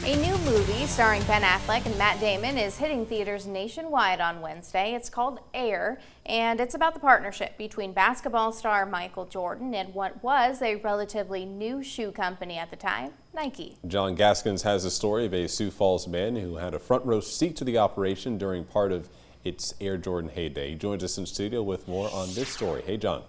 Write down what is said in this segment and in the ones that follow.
A new movie starring Ben Affleck and Matt Damon is hitting theaters nationwide on Wednesday. It's called Air, and it's about the partnership between basketball star Michael Jordan and what was a relatively new shoe company at the time, Nike. John Gaskins has a story of a Sioux Falls man who had a front row seat to the operation during part of its Air Jordan heyday. He joins us in studio with more on this story. Hey, John.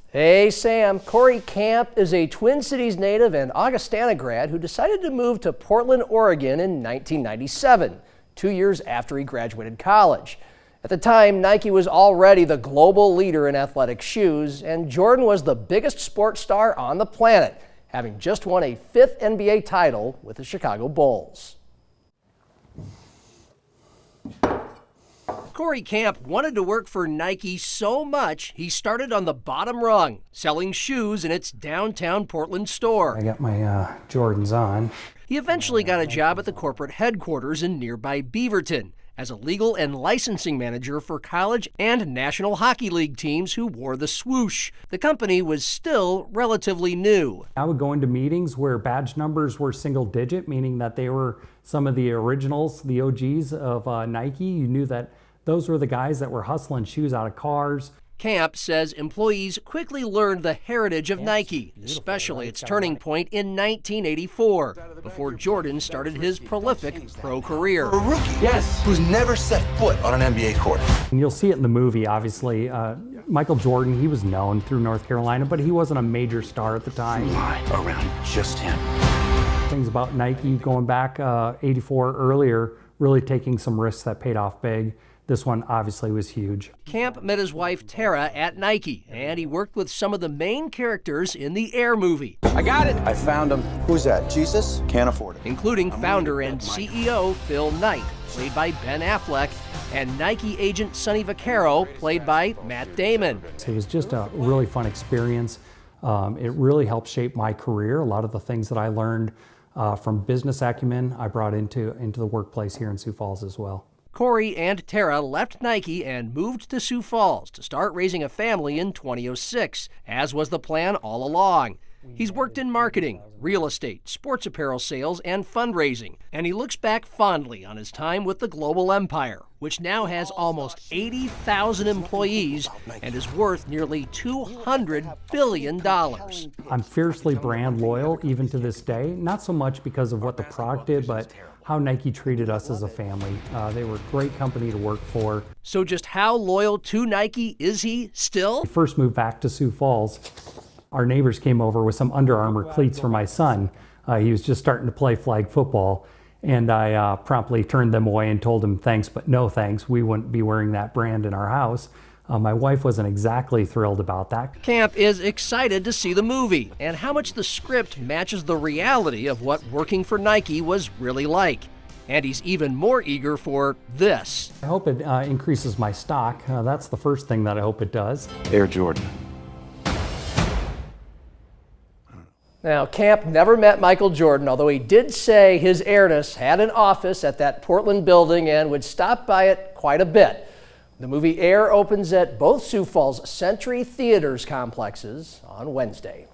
Hey, Sam. Corey Camp is a Twin Cities native and Augustana grad who decided to move to Portland, Oregon in 1997, 2 years after he graduated college. At the time, Nike was already the global leader in athletic shoes, and Jordan was the biggest sports star on the planet, having just won a 5th NBA title with the Chicago Bulls. Corey Camp wanted to work for Nike so much, he started on the bottom rung, selling shoes in its downtown Portland store. I got my Jordans on. He eventually got a job at the corporate headquarters in nearby Beaverton as a legal and licensing manager for college and National Hockey League teams who wore the swoosh. The company was still relatively new. I would go into meetings where badge numbers were single digit, meaning that they were some of the originals, the OGs of Nike. You knew that those were the guys that were hustling shoes out of cars. Camp says employees quickly learned the heritage of Nike, especially its turning point in 1984, before Jordan started his prolific pro career. A rookie, yes, who's never set foot on an NBA court. And you'll see it in the movie, obviously. Michael Jordan, he was known through North Carolina, but he wasn't a major star at the time. Lie around just him. Things about Nike going back 84 earlier, really taking some risks that paid off big. This one obviously was huge. Camp met his wife Tara at Nike, and he worked with some of the main characters in the Air movie. I got it. I found him. Who's that? Jesus? Can't afford it. Including founder and CEO Phil Knight, played by Ben Affleck, and Nike agent Sonny Vaccaro, played by Matt Damon. It was just a really fun experience. It really helped shape my career. A lot of the things that I learned from business acumen, I brought into the workplace here in Sioux Falls as well. Corey and Tara left Nike and moved to Sioux Falls to start raising a family in 2006, as was the plan all along. He's worked in marketing, real estate, sports apparel sales, and fundraising, and he looks back fondly on his time with the global empire, which now has almost 80,000 employees and is worth nearly $200 billion. I'm fiercely brand loyal even to this day, not so much because of what the product did, but how Nike treated us as a family. They were a great company to work for. So just how loyal to Nike is he still? We first moved back to Sioux Falls. Our neighbors came over with some Under Armour cleats for my son. He was just starting to play flag football, and I promptly turned them away and told him thanks, but no thanks. We wouldn't be wearing that brand in our house. My wife wasn't exactly thrilled about that. Camp is excited to see the movie and how much the script matches the reality of what working for Nike was really like. And he's even more eager for this. I hope it increases my stock. That's the first thing that I hope it does. Air Jordan. Now, Camp never met Michael Jordan, although he did say his airness had an office at that Portland building and would stop by it quite a bit. The movie Air opens at both Sioux Falls Century Theaters complexes on Wednesday.